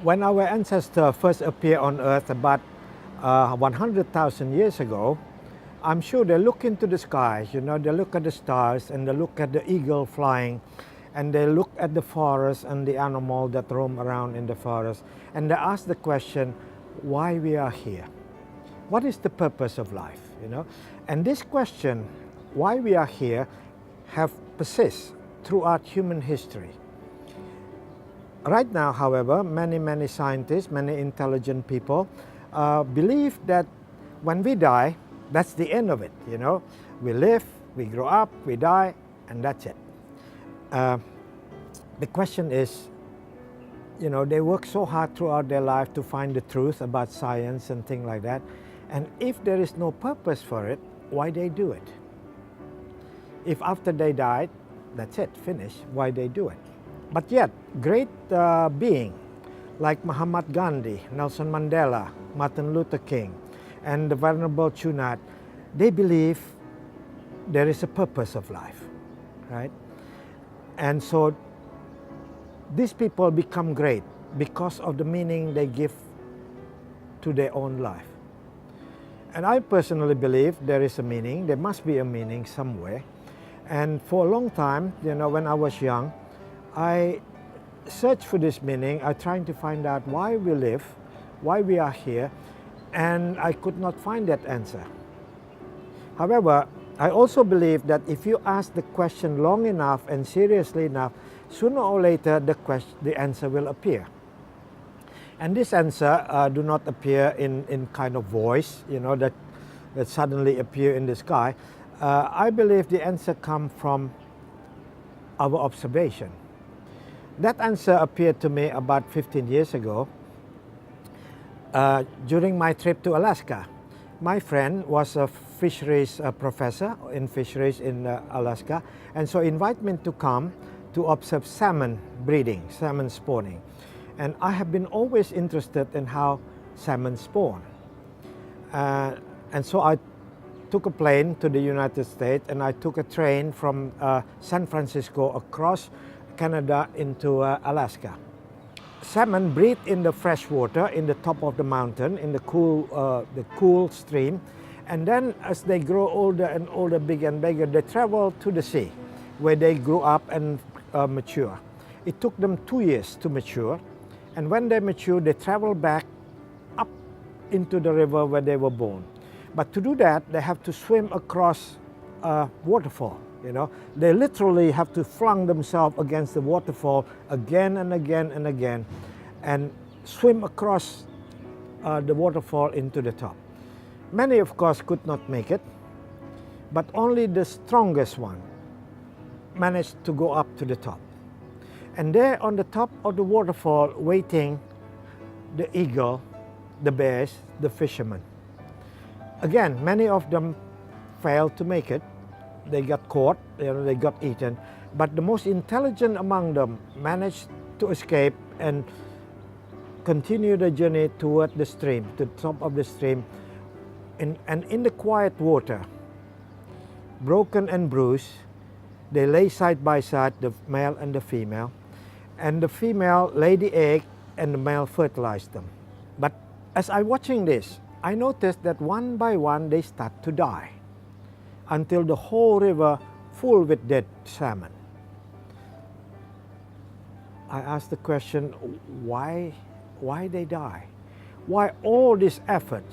When our ancestors first appeared on Earth about 100,000 years ago, I'm sure they look into the skies, they look at the stars and they look at the eagle flying and they look at the forest and the animal that roam around in the forest and they ask the question, why we are here? What is the purpose of life? And this question, why we are here, have persisted throughout human history. Right now, however, many scientists, many intelligent people believe that when we die, that's the end of it. We live, we grow up, we die, and that's it. The question is, they work so hard throughout their life to find the truth about science and things like that. And if there is no purpose for it, why they do it? If after they died, that's it, finished, why they do it? But yet, great beings like Mahatma Gandhi, Nelson Mandela, Martin Luther King, and the Venerable Chunat, they believe there is a purpose of life, right? And so these people become great because of the meaning they give to their own life. And I personally believe there is a meaning, there must be a meaning somewhere. And for a long time, when I was young, I searched for this meaning. I tried to find out why we live, why we are here, and I could not find that answer. However, I also believe that if you ask the question long enough and seriously enough, sooner or later the answer will appear. And this answer do not appear in kind of voice, that suddenly appear in the sky. I believe the answer comes from our observation. That answer appeared to me about 15 years ago during my trip to Alaska. My friend was a fisheries professor in fisheries in Alaska, and so invited me to come to observe salmon breeding, salmon spawning. And I have been always interested in how salmon spawn. And so I took a plane to the United States and I took a train from San Francisco across Canada into Alaska. Salmon breed in the fresh water in the top of the mountain in the cool stream, and then as they grow older and older, bigger and bigger, they travel to the sea where they grew up and mature. It took them 2 years to mature, and when they mature, they travel back up into the river where they were born. But to do that, they have to swim across a waterfall. They literally have to flung themselves against the waterfall again and again and again and swim across the waterfall into the top. Many, of course, could not make it, but only the strongest one managed to go up to the top. And there on the top of the waterfall waiting, the eagle, the bears, the fishermen. Again, many of them failed to make it. They got caught, they got eaten. But the most intelligent among them managed to escape and continue the journey toward the stream, to the top of the stream. And in the quiet water, broken and bruised, they lay side by side, the male and the female. And the female laid the egg and the male fertilized them. But as I'm watching this, I noticed that one by one they start to die, until the whole river full with dead salmon. I asked the question, why they die? Why all this effort,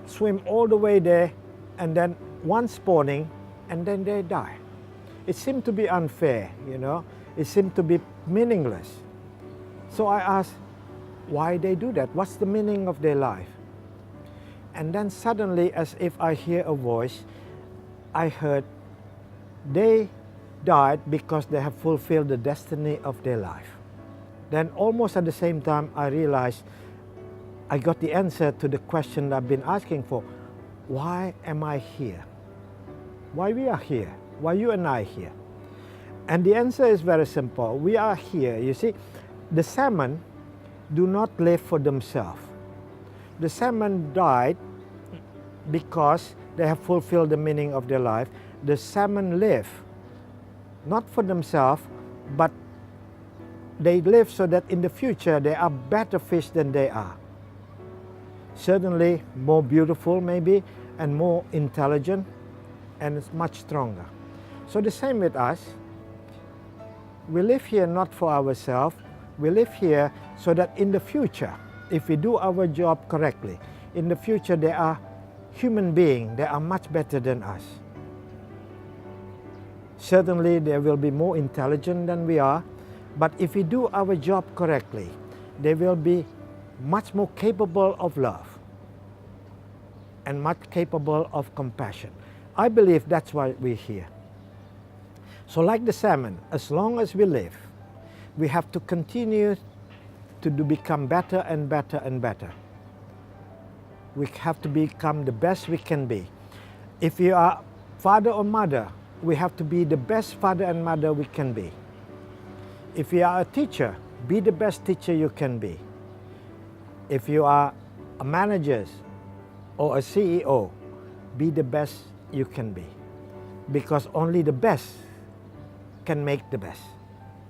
swim all the way there and then one spawning and then they die? It seemed to be unfair, it seemed to be meaningless. So I asked, why they do that? What's the meaning of their life? And then suddenly, as if I hear a voice, I heard they died because they have fulfilled the destiny of their life. Then almost at the same time, I realized I got the answer to the question I've been asking for. Why am I here? Why we are here? Why you and I here? And the answer is very simple. We are here. You see, the salmon do not live for themselves. The salmon died because they have fulfilled the meaning of their life. The salmon live not for themselves, but they live so that in the future they are better fish than they are. Certainly more beautiful maybe, and more intelligent, and it's much stronger. So the same with us. We live here not for ourselves, we live here so that in the future, if we do our job correctly, in the future there are human beings that are much better than us. Certainly they will be more intelligent than we are, but if we do our job correctly, they will be much more capable of love and much capable of compassion. I believe that's why we're here. So like the salmon, as long as we live, we have to continue to become better and better and better. We have to become the best we can be. If you are father or mother, we have to be the best father and mother we can be. If you are a teacher, be the best teacher you can be. If you are a manager or a CEO, be the best you can be. Because only the best can make the best.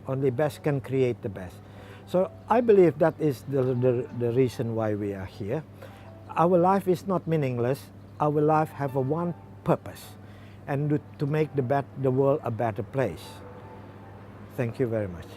Only best can create the best. So I believe that is the reason why we are here. Our life is not meaningless. Our life have a one purpose, and to make the world a better place. Thank you very much.